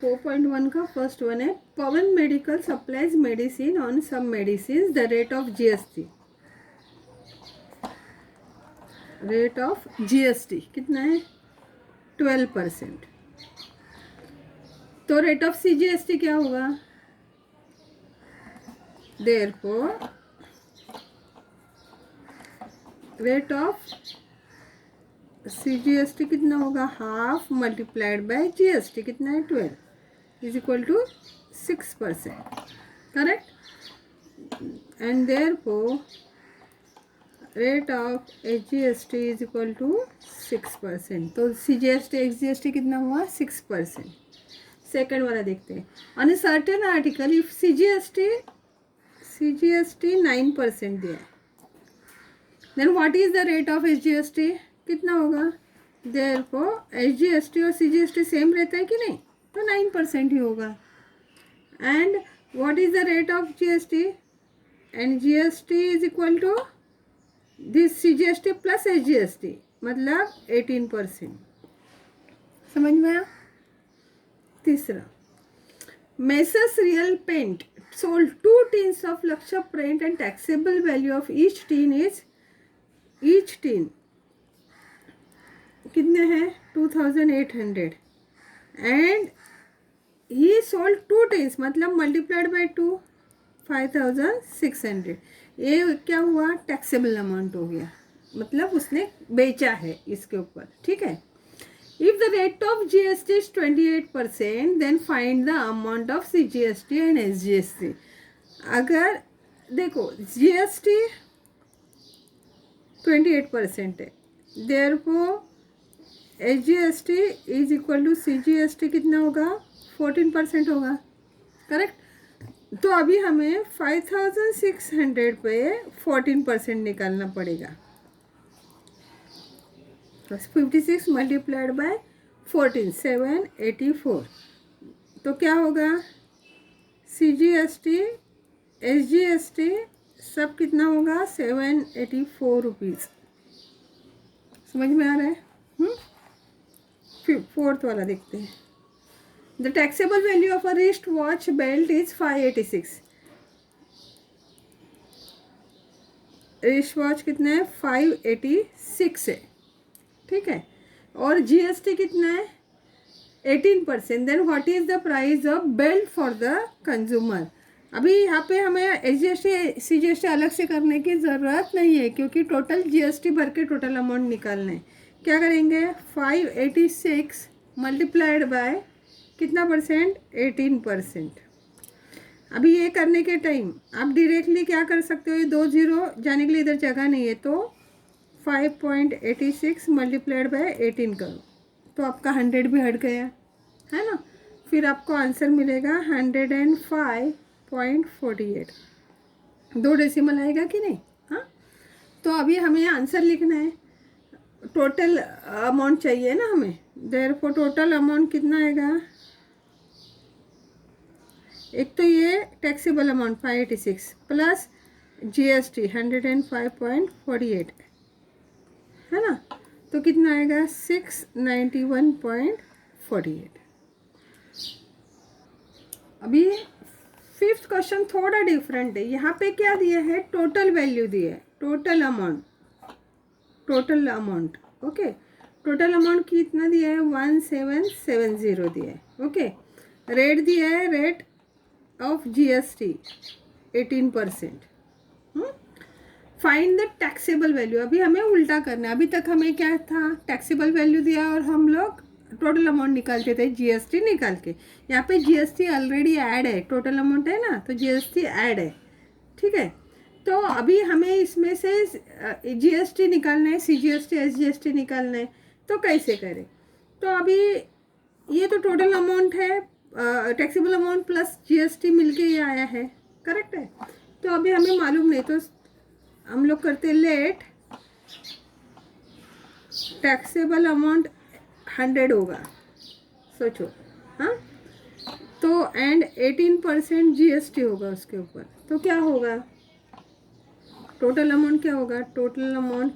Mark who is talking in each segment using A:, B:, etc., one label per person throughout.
A: 4.1 का first one है, Pawan medical supplies medicine on some medicine the rate of GST. Rate of GST कितना है? 12%। तो रेट ऑफ सीजीएसटी क्या होगा? देयरफॉर रेट ऑफ सीजीएसटी कितना होगा? हाफ मल्टीप्लाइड बाय जीएसटी कितना है? 12 is equal to 6%। Correct. And therefore rate of SGST is equal to 6%। तो सीजीएसटी एक्सजीएसटी कितना हुआ? 6%। सेकेंड वाला देखते हैं। On a certain article if CGST 9% दिया है, then what is the rate of SGST? कितना होगा? देयरफॉर एचजीएसटी और सीजीएसटी सेम रहता है कि नहीं? तो 9% ही होगा। And what is the rate of GST? And GST is equal to this CGST plus SGST, मतलब 18%। समझ में आया? तीसरा, Messrs real paint sold 2 tins of Laksha paint and taxable value of each tin कितने हैं? 2800 and he sold 2 tins, मतलब multiplied by 2 5600। ये क्या हुआ? टैक्सेबल अमाउंट हो गया, मतलब उसने बेचा है इसके ऊपर। ठीक है। If the rate of GST is 28%, then find the amount of CGST and SGST. अगर देखो GST 28% है, therefore SGST is equal to CGST कितना होगा? 14% होगा। करेक्ट। तो अभी हमें 5600 पे 14% निकालना पड़ेगा। 56 मल्टीप्लाइड बाय 14 784। तो क्या होगा? CGST SGST सब कितना होगा? 784 रुपीज़। समझ में आ रहा है? फिर फोर्थ वाला देखते हैं। The taxable value of a wrist watch belt is 586। Wrist watch कितना है? 586 है। ठीक है। और जीएसटी कितना है? 18%। Then what is the price of belt for the consumer? अभी यहाँ पे हमें एचजीएसटी सीजीएसटी अलग से करने की ज़रूरत नहीं है, क्योंकि टोटल जीएसटी भर के टोटल अमाउंट निकालना है। क्या करेंगे? 586 मल्टीप्लाइड बाय कितना परसेंट? 18%। अभी ये करने के टाइम आप डायरेक्टली क्या कर सकते हो? ये 2 0 जाने के लिए इधर जगह नहीं है, तो 5.86 मल्टीप्लाइड बाय 18 करो, तो आपका 100 भी हट गया है ना। फिर आपको आंसर मिलेगा 105.48। 2 डेसिमल आएगा कि नहीं? हाँ। तो अभी हमें आंसर लिखना है, टोटल अमाउंट चाहिए ना हमें। देयरफॉर टोटल अमाउंट कितना आएगा? एक तो ये टैक्सेबल अमाउंट 586 प्लस जीएसटी 105.48 है ना, तो कितना आएगा? 691.48। अभी फिफ्थ क्वेश्चन थोड़ा डिफरेंट है। यहाँ पे क्या दिया है? टोटल वैल्यू दिया है, total amount okay. Total amount कितना दिया है? 1770 दिया है। ओके। रेट दिया है, rate of GST 18%। Find the taxable value. अभी हमें उल्टा करना है। अभी तक हमें क्या था? टैक्सेबल वैल्यू दिया और हम लोग टोटल अमाउंट निकालते थे जीएसटी निकाल के। यहाँ पे जीएसटी ऑलरेडी ऐड है, टोटल अमाउंट है ना, तो जीएसटी ऐड है। ठीक है। तो अभी हमें इसमें से जीएसटी निकालना है, सीजीएसटी एसजीएसटी निकालना है। तो कैसे करें? तो अभी ये तो टोटल अमाउंट है, टैक्सेबल अमाउंट प्लस जीएसटी मिलके ये आया है। करेक्ट है। तो अभी हमें मालूम नहीं, तो हम लोग करते लेट टैक्सेबल अमाउंट 100 होगा। सोचो। हाँ। तो एंड 18% जीएसटी होगा उसके ऊपर। तो क्या होगा? टोटल अमाउंट क्या होगा? टोटल अमाउंट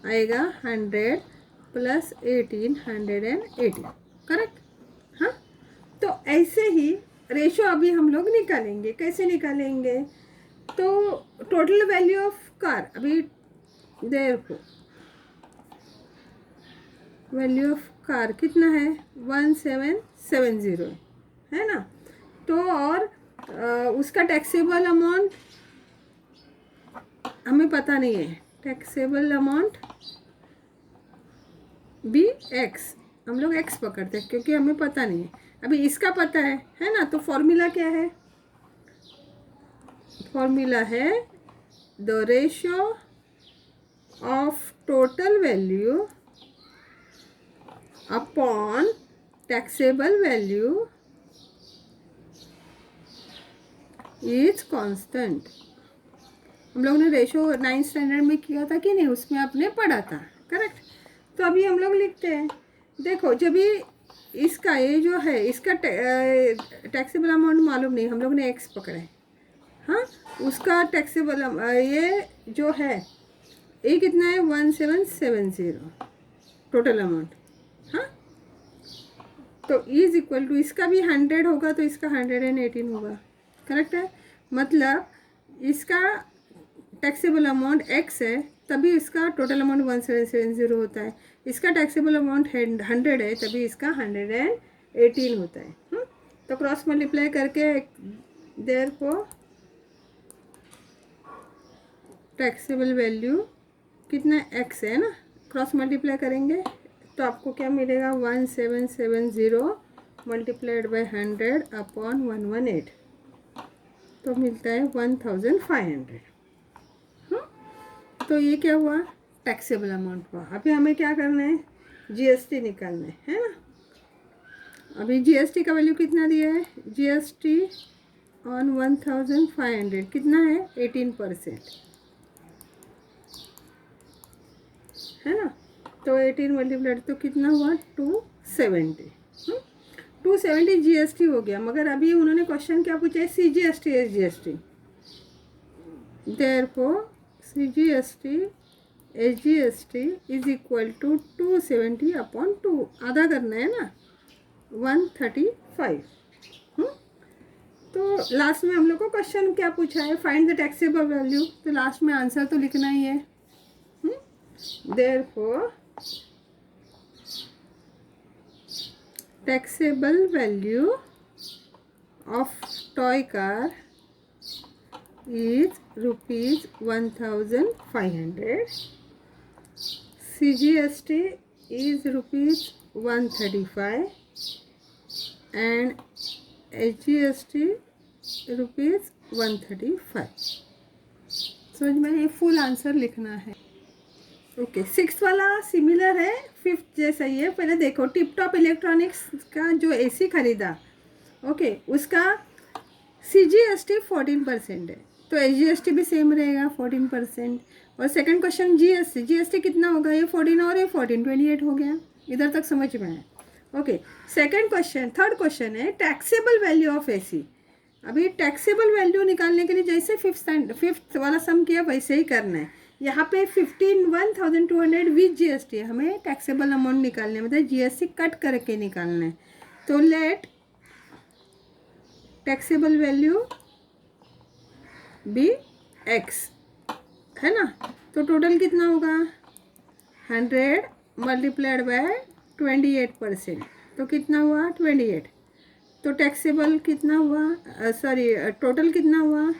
A: आएगा 100 प्लस 18 180। करेक्ट। ऐसे ही रेशो अभी हम लोग निकालेंगे। कैसे निकालेंगे? तो टोटल वैल्यू ऑफ कार, अभी देखो वैल्यू ऑफ कार कितना है 1770 है ना। तो और उसका टैक्सेबल अमाउंट हमें पता नहीं है, टैक्सेबल अमाउंट बी एक्स, हम लोग एक्स पकड़ते हैं क्योंकि हमें पता नहीं है। अभी इसका पता है ना। तो फॉर्मूला क्या है? फॉर्मूला है the ratio of total value upon taxable value is constant. हम लोग ने रेशो 9th स्टैंडर्ड में किया था कि नहीं, उसमें आपने पढ़ा था, करेक्ट। तो अभी हम लोग लिखते हैं, देखो जब ये इसका ये जो है इसका टैक्सेबल अमाउंट मालूम नहीं, हम लोग ने एक्स पकड़ा है, हाँ। उसका टैक्सेबल ये जो है ये कितना है 1770 टोटल अमाउंट, हाँ। तो इज इक्वल टू इसका भी 100 होगा तो इसका 118 होगा, करेक्ट है। मतलब इसका टैक्सेबल अमाउंट एक्स है तभी इसका टोटल अमाउंट 1770 होता है। इसका टैक्सेबल अमाउंट 100 है तभी इसका 118 होता है। तो क्रॉस मल्टीप्लाई करके देयरफॉर टैक्सेबल वैल्यू कितना एक्स है ना, क्रॉस मल्टीप्लाई करेंगे तो आपको क्या मिलेगा 1770 मल्टीप्लाइड बाई 100 अपॉन 118, तो मिलता है 1500। तो ये क्या हुआ? टैक्सेबल अमाउंट हुआ। अभी हमें क्या करना है? जीएसटी निकालना है ना। अभी जीएसटी का वैल्यू कितना दिया है? जीएसटी ऑन 1500 कितना है 18% है ना। तो 18 मल्टीप्लाइड तो कितना हुआ 270। 270 जीएसटी हो गया। मगर अभी उन्होंने क्वेश्चन क्या पूछा है? CGST SGST. Therefore CGST SGST is equal to 270 upon 2, आधा करना है ना 135। तो लास्ट में हम लोग को क्वेश्चन क्या पूछा है? Find the taxable value. तो लास्ट में आंसर तो लिखना ही है। Therefore taxable value of toy car is rupees 1500, CGST is rupees 135 and HGST rupees 135। समझ में? ये फुल आंसर लिखना है। ओके, 6th वाला सिमिलर है 5th जैसा ही है। पहले देखो टिप टॉप इलेक्ट्रॉनिक्स का जो एसी खरीदा, ओके, उसका सीजीएसटी 14% है तो एसजीएसटी भी सेम रहेगा 14%। और सेकंड क्वेश्चन जीएसटी, जीएसटी कितना होगा? ये 14 और ये 14 28 हो गया। इधर तक समझ में है? Okay, second question, third question है टैक्सेबल वैल्यू ऑफ एसी। अभी टैक्सेबल वैल्यू निकालने के लिए जैसे 5th वाला सम किया वैसे ही करना है। यहाँ पे 1200 विद जीएसटी है, हमें टैक्सेबल अमाउंट निकालना है, मतलब जीएसटी कट करके निकालना है। तो let taxable value be X है ना। तो टोटल कितना होगा 100 मल्टीप्लाइड बाय 28%, तो कितना हुआ 28। तो टैक्सेबल कितना हुआ, सॉरी टोटल कितना हुआ?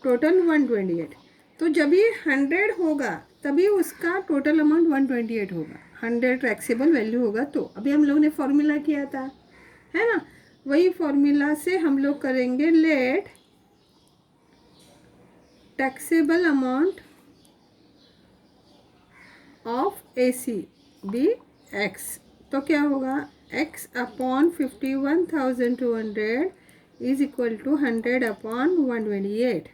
A: टोटल 128। तो जब ये 100 होगा तभी उसका टोटल अमाउंट 128 होगा, 100 टैक्सेबल वैल्यू होगा। तो अभी हम लोग ने फॉर्मूला किया था, है ना, वही फॉर्मूला से हम लोग करेंगे let taxable amount of AC be X. तो क्या होगा x upon 51,200 is equal to 100 upon 128।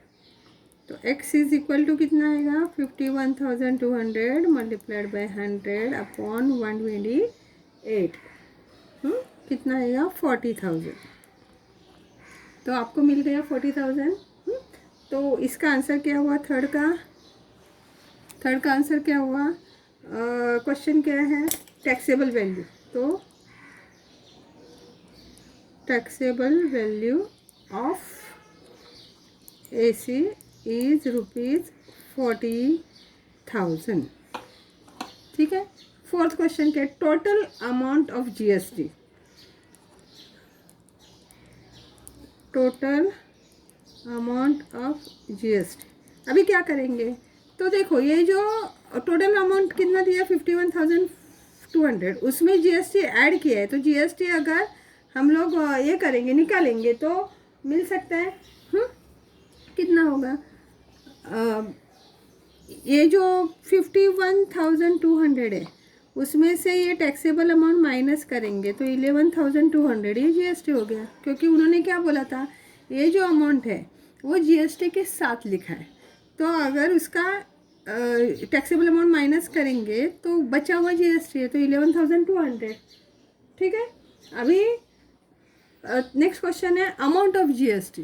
A: तो x इज इक्वल टू कितना आएगा 51,200 मल्टीप्लाइड बाई 100 अपॉन 128, कितना आएगा 40,000। तो आपको मिल गया 40,000। तो इसका आंसर क्या हुआ? थर्ड का आंसर क्या हुआ? क्वेश्चन क्या है? Taxable value. तो taxable value of AC is ₹40,000। ठीक है। फोर्थ क्वेश्चन के total amount of GST, total amount of GST। अभी क्या करेंगे, तो देखो ये जो टोटल अमाउंट कितना दिया 51,200, उसमें GST ऐड किया है, तो GST अगर हम लोग ये करेंगे निकालेंगे तो मिल सकता है। कितना होगा, ये जो 51,200 है उसमें से ये टैक्सेबल अमाउंट माइनस करेंगे तो 11,200 ये GST हो गया, क्योंकि उन्होंने क्या बोला था, ये जो अमाउंट है वो GST के साथ लिखा है। तो अगर उसका टैक्सेबल अमाउंट माइनस करेंगे तो बचा हुआ GST है, तो 11,200। ठीक है। अभी नेक्स्ट क्वेश्चन है amount of GST,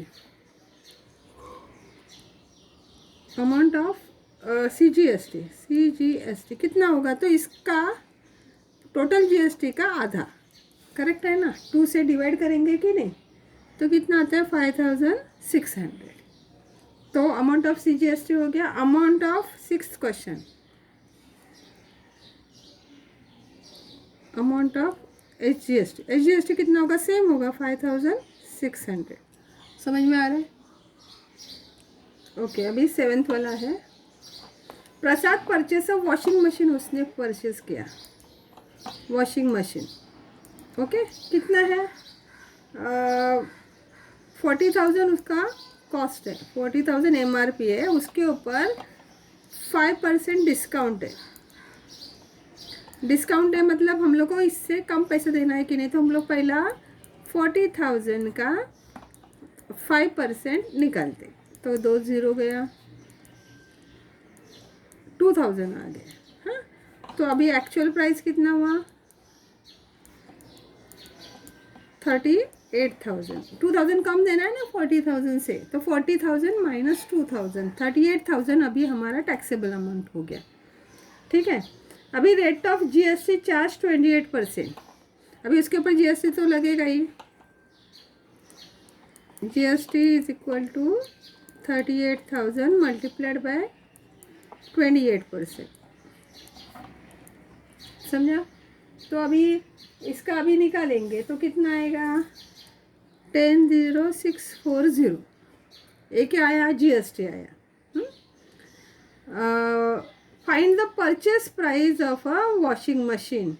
A: amount of CGST कितना होगा, तो इसका टोटल GST का आधा, करेक्ट है ना, 2 से डिवाइड करेंगे कि नहीं, तो कितना आता है 5,600। तो अमाउंट ऑफ CGST हो गया। Amount of sixth question, amount of HGST कितना होगा, सेम होगा 5,600। समझ में आ रहा है? ओके। अभी सेवेंथ वाला है, प्रसाद परचेस ऑफ वॉशिंग मशीन, उसने परचेस किया वॉशिंग मशीन। ओके। कितना है, 40,000 उसका कॉस्ट है, 40,000 MRP है, उसके ऊपर 5% डिस्काउंट है। डिस्काउंट है मतलब हम लोग को इससे कम पैसे देना है कि नहीं, तो हम लोग पहला 40,000 का 5% निकालते, तो 2 0 गया, 2,000 आ गया। हाँ, तो अभी एक्चुअल प्राइस कितना हुआ 38,000। 2,000 कम देना है ना 40,000 से, तो 40,000 माइनस 2,000, 38,000 अभी हमारा टैक्सेबल अमाउंट हो गया। ठीक है। अभी रेट ऑफ GST चार्ज 28%। अभी उसके ऊपर GST तो लगेगा ही। GST is equal to 38,000 multiplied by 28%। समझा? तो अभी इसका अभी निकालेंगे तो कितना आएगा 10,0640। ये क्या आया, GST आया। Find the purchase price of a washing machine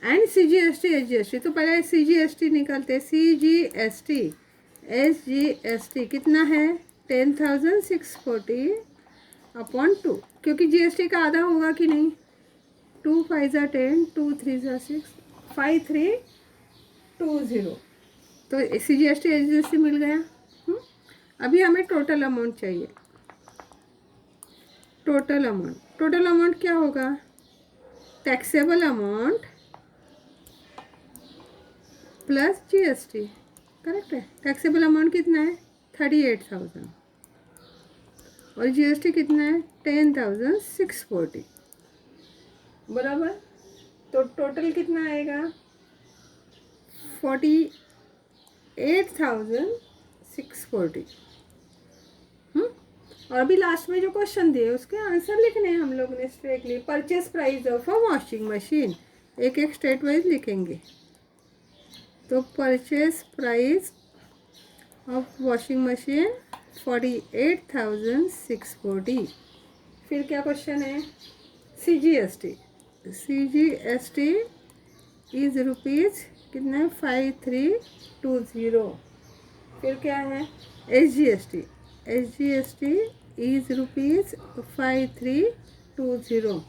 A: and CGST HGST। तो पहले CGST निकालते हैं। CGST SGST कितना है 10,640 अपॉन 2, क्योंकि GST का आधा होगा कि नहीं। 2 5 10, 2 3 6, 5,320। तो CGST HGST मिल गया। अभी हमें टोटल अमाउंट चाहिए। टोटल अमाउंट क्या होगा, taxable amount plus GST। Correct है। टैक्सेबल अमाउंट कितना है 38,000 और GST कितना है 10,640, बराबर। तो टोटल कितना आएगा 48,640। और अभी लास्ट में जो क्वेश्चन दिए उसके आंसर लिखने हैं हम लोग ने straightly. Purchase price of a washing machine, एक एक स्टेट वाइज लिखेंगे। तो purchase price of washing machine 48,640। फिर क्या क्वेश्चन है, CGST इज रुपीज़ कितना है 5,320। फिर क्या है HGST इज रुपीज़ 5,320।